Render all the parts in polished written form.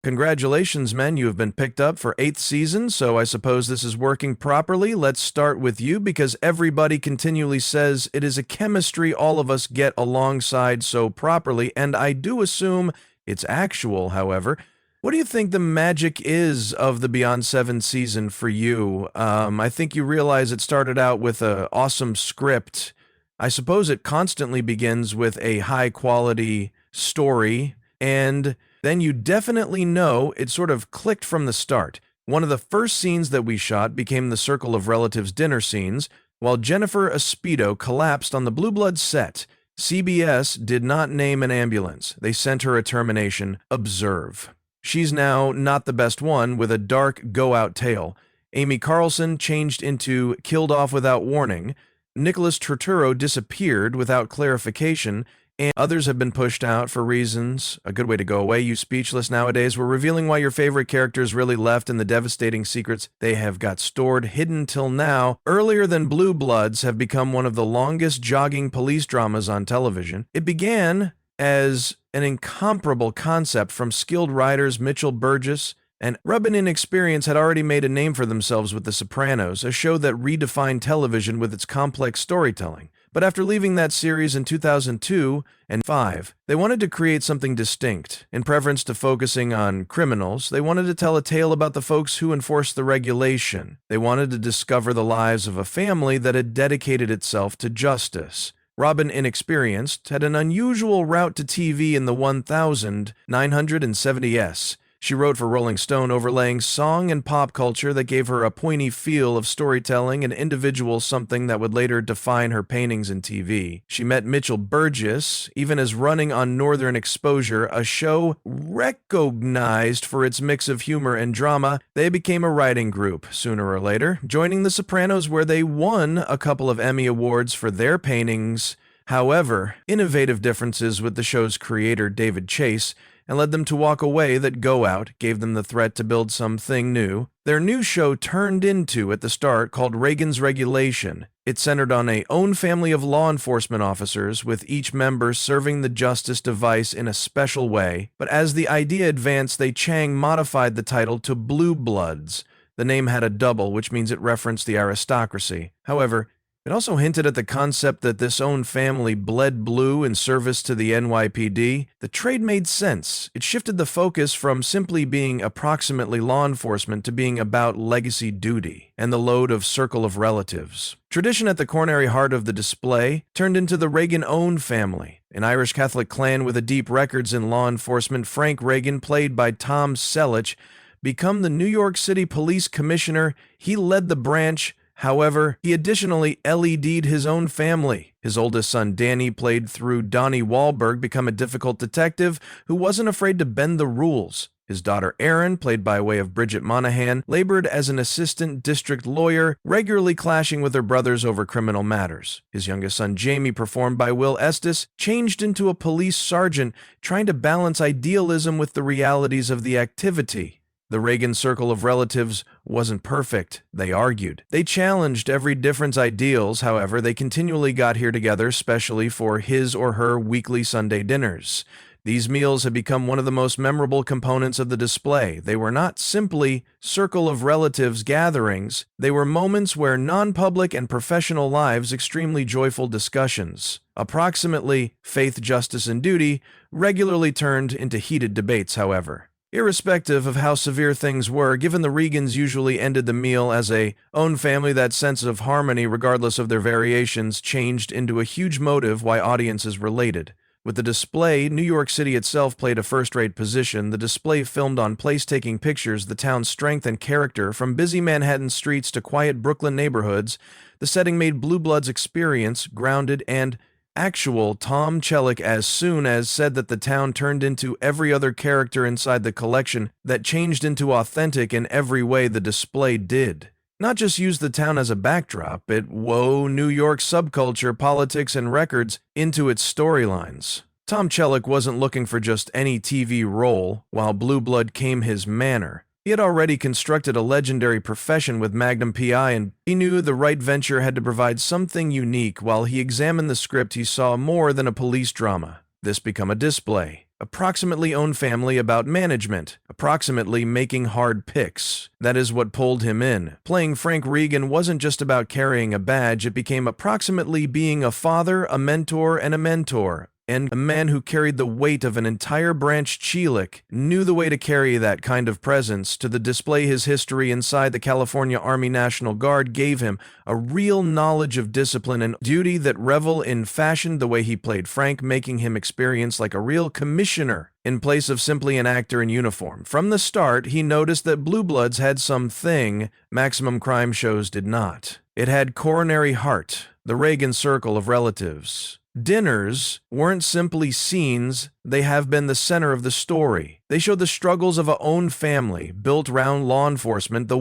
Congratulations, men. You have been picked up for 8th season, so I suppose this is working properly. Let's start with you because everybody continually says it is a chemistry all of us get alongside so properly, and I do assume it's actual, however. What do you think the magic is of the Beyond 7 season for you? I think you realize it started out with an awesome script. I suppose it constantly begins with a high-quality story, and then you definitely know it sort of clicked from the start. One of the first scenes that we shot became the Circle of Relatives dinner scenes, while Jennifer Espedo collapsed on the Blue Bloods set. CBS did not name an ambulance. They sent her a termination. Observe. She's now not the best one, with a dark go-out tale. Amy Carlson changed into killed off without warning. Nicholas Turturro disappeared without clarification, and others have been pushed out for reasons. A good way to go away, you speechless nowadays. We're revealing why your favorite characters really left and the devastating secrets they have got stored hidden till now. Earlier than Blue Bloods have become one of the longest jogging police dramas on television. It began as an incomparable concept from skilled writers Mitchell Burgess, and Rubin Inexperience had already made a name for themselves with The Sopranos, a show that redefined television with its complex storytelling. But after leaving that series in 2002 and 5, they wanted to create something distinct. In preference to focusing on criminals, they wanted to tell a tale about the folks who enforced the regulation. They wanted to discover the lives of a family that had dedicated itself to justice. Robin Inexperienced had an unusual route to TV in the 1970s. She wrote for Rolling Stone, overlaying song and pop culture that gave her a pointy feel of storytelling and individual something that would later define her paintings and TV. She met Mitchell Burgess, even as running on Northern Exposure, a show recognized for its mix of humor and drama. They became a writing group sooner or later, joining The Sopranos, where they won a couple of Emmy Awards for their paintings. However, innovative differences with the show's creator, David Chase, and led them to walk away that Go Out gave them the threat to build something new. Their new show turned into, at the start, called Reagan's Regulation. It centered on a own family of law enforcement officers, with each member serving the justice device in a special way. But as the idea advanced, Chang modified the title to Blue Bloods. The name had a double, which means it referenced the aristocracy. However, it also hinted at the concept that this own family bled blue in service to the NYPD. The trade made sense. It shifted the focus from simply being approximately law enforcement to being about legacy duty and the load of Circle of Relatives. Tradition at the coronary heart of the display turned into the Reagan-owned family, an Irish Catholic clan with a deep records in law enforcement. Frank Reagan, played by Tom Selleck, become the New York City Police Commissioner. He led the branch. However, he additionally LED'd his own family. His oldest son, Danny, played through Donnie Wahlberg, become a difficult detective who wasn't afraid to bend the rules. His daughter, Erin, played by way of Bridget Monahan, labored as an assistant district lawyer, regularly clashing with her brothers over criminal matters. His youngest son, Jamie, performed by Will Estes, changed into a police sergeant, trying to balance idealism with the realities of the activity. The Reagan Circle of Relatives wasn't perfect, they argued. They challenged every difference ideals, however, they continually got here together, especially for his or her weekly Sunday dinners. These meals have become one of the most memorable components of the display. They were not simply Circle of Relatives gatherings, they were moments where non-public and professional lives, extremely joyful discussions, approximately faith, justice, and duty, regularly turned into heated debates, however. Irrespective of how severe things were, given the Reagans usually ended the meal as a own family, that sense of harmony, regardless of their variations, changed into a huge motive why audiences related. With the display, New York City itself played a first-rate position. The display filmed on place-taking pictures the town's strength and character, from busy Manhattan streets to quiet Brooklyn neighborhoods. The setting made Blue Bloods experience grounded and actual. Tom Selleck as soon as said that the town turned into every other character inside the collection, that changed into authentic in every way the display did. Not just use the town as a backdrop, it wove New York subculture, politics, and records into its storylines. Tom Selleck wasn't looking for just any TV role, while Blue Blood came his manner. He had already constructed a legendary profession with Magnum PI, and he knew the right venture had to provide something unique. While he examined the script, he saw more than a police drama. This became a display. approximately own family about management, approximately making hard picks. That is what pulled him in. Playing Frank Regan wasn't just about carrying a badge, it became approximately being a father, a mentor, and a mentor. And a man who carried the weight of an entire branch Chilek knew the way to carry that kind of presence. To the display his history inside the California Army National Guard gave him a real knowledge of discipline and duty that revel in fashioned the way he played Frank, making him experience like a real commissioner in place of simply an actor in uniform. From the start, he noticed that Blue Bloods had something Maximum Crime shows did not. It had coronary heart, the Reagan circle of relatives. Dinners weren't simply scenes, they have been the center of the story. They showed the struggles of a own family, built round law enforcement. The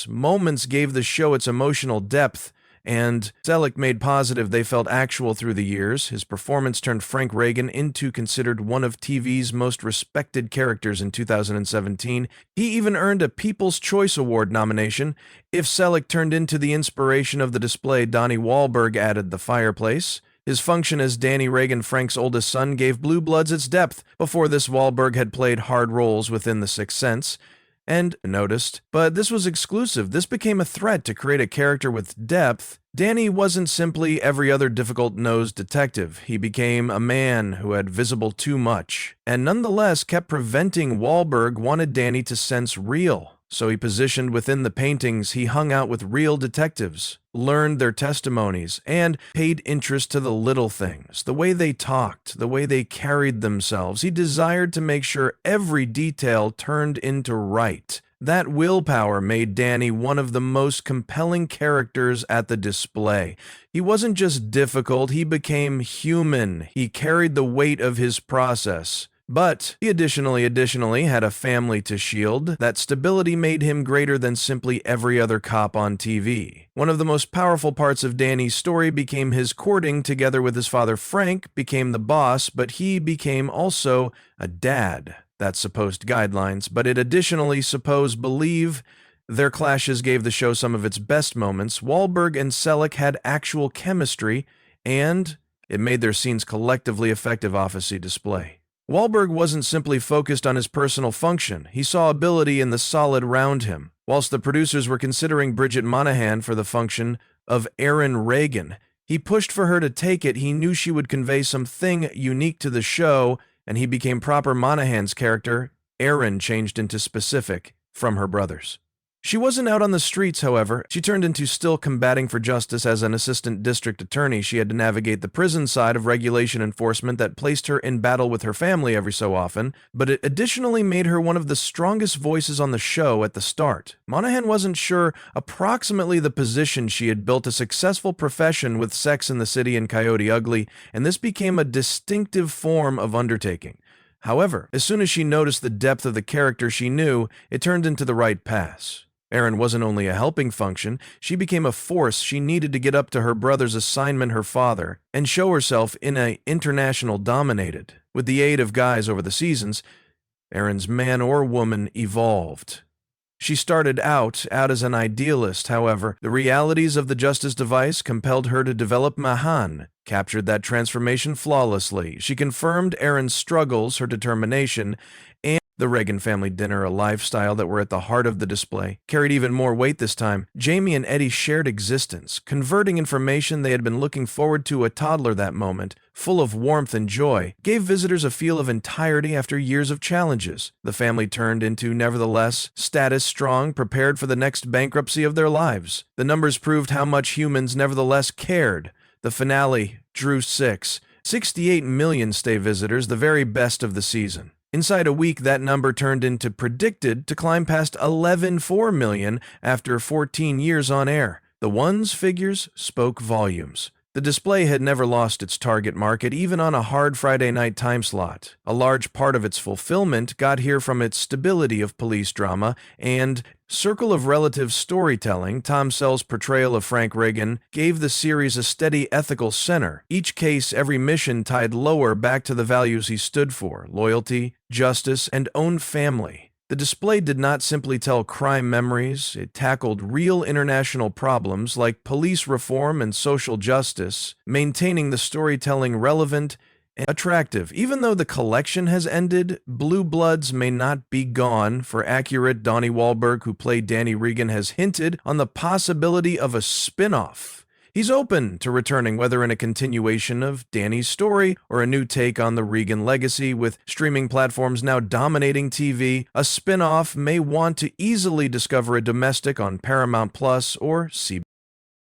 moments gave the show its emotional depth, and Selleck made positive they felt actual through the years. His performance turned Frank Regan into considered one of TV's most respected characters in 2017. He even earned a People's Choice Award nomination. If Selleck turned into the inspiration of the display, Donnie Wahlberg added the fireplace. His function as Danny Reagan, Frank's oldest son, gave Blue Bloods its depth. Before this, Wahlberg had played hard roles within The Sixth Sense, and noticed, but this was exclusive. This became a threat to create a character with depth. Danny wasn't simply every other difficult-nosed detective. He became a man who had visible too much, and nonetheless kept preventing. Wahlberg wanted Danny to sense real. So he positioned within the paintings, he hung out with real detectives, learned their testimonies, and paid interest to the little things, the way they talked, the way they carried themselves. He desired to make sure every detail turned into right. That willpower made Danny one of the most compelling characters at the display. He wasn't just difficult, he became human. He carried the weight of his process. But he additionally had a family to shield. That stability made him greater than simply every other cop on TV. One of the most powerful parts of Danny's story became his courting together with his father. Frank became the boss, but he became also a dad. That's supposed guidelines, but it additionally believe their clashes gave the show some of its best moments. Wahlberg and Selleck had actual chemistry, and it made their scenes collectively effective office display. Wahlberg wasn't simply focused on his personal function, he saw ability in the solid around him. Whilst the producers were considering Bridget Monahan for the function of Erin Reagan, he pushed for her to take it. He knew she would convey something unique to the show, and he became proper Monahan's character. Erin changed into specific from her brothers. She wasn't out on the streets, however. She turned into still combating for justice as an assistant district attorney. She had to navigate the prison side of regulation enforcement that placed her in battle with her family every so often, but it additionally made her one of the strongest voices on the show at the start. Monahan wasn't sure approximately the position. She had built a successful profession with Sex and the City and Coyote Ugly, and this became a distinctive form of undertaking. However, as soon as she noticed the depth of the character, she knew it turned into the right pass. Erin wasn't only a helping function, she became a force. She needed to get up to her brother's assignment, her father, and show herself in an international dominated. With the aid of guys over the seasons, Erin's man or woman evolved. She started out as an idealist, however. The realities of the justice device compelled her to develop. Mahan captured that transformation flawlessly. She confirmed Erin's struggles, her determination, and the Reagan family dinner, a lifestyle that were at the heart of the display, carried even more weight this time. Jamie and Eddie shared existence, converting information they had been looking forward to. A toddler that moment, full of warmth and joy, gave visitors a feel of entirety after years of challenges. The family turned into, nevertheless, status strong, prepared for the next bankruptcy of their lives. The numbers proved how much humans nevertheless cared. The finale drew 68 million stay visitors, the very best of the season. Inside a week, that number turned into predicted to climb past 11.4 million after 14 years on air. The figures spoke volumes. The display had never lost its target market, even on a hard Friday night time slot. A large part of its fulfillment got here from its stability of police drama and circle of relative storytelling. Tom Sells' portrayal of Frank Reagan gave the series a steady ethical center. Each case, every mission tied lower back to the values he stood for: loyalty, justice, and own family. The display did not simply tell crime memories, it tackled real international problems like police reform and social justice, maintaining the storytelling relevant attractive. Even though the collection has ended, Blue Bloods may not be gone. For accurate, Donnie Wahlberg, who played Danny Regan, has hinted on the possibility of a spin-off. He's open to returning, whether in a continuation of Danny's story or a new take on the Regan legacy. With streaming platforms now dominating TV, a spin-off may want to easily discover a domestic on Paramount Plus or CBS.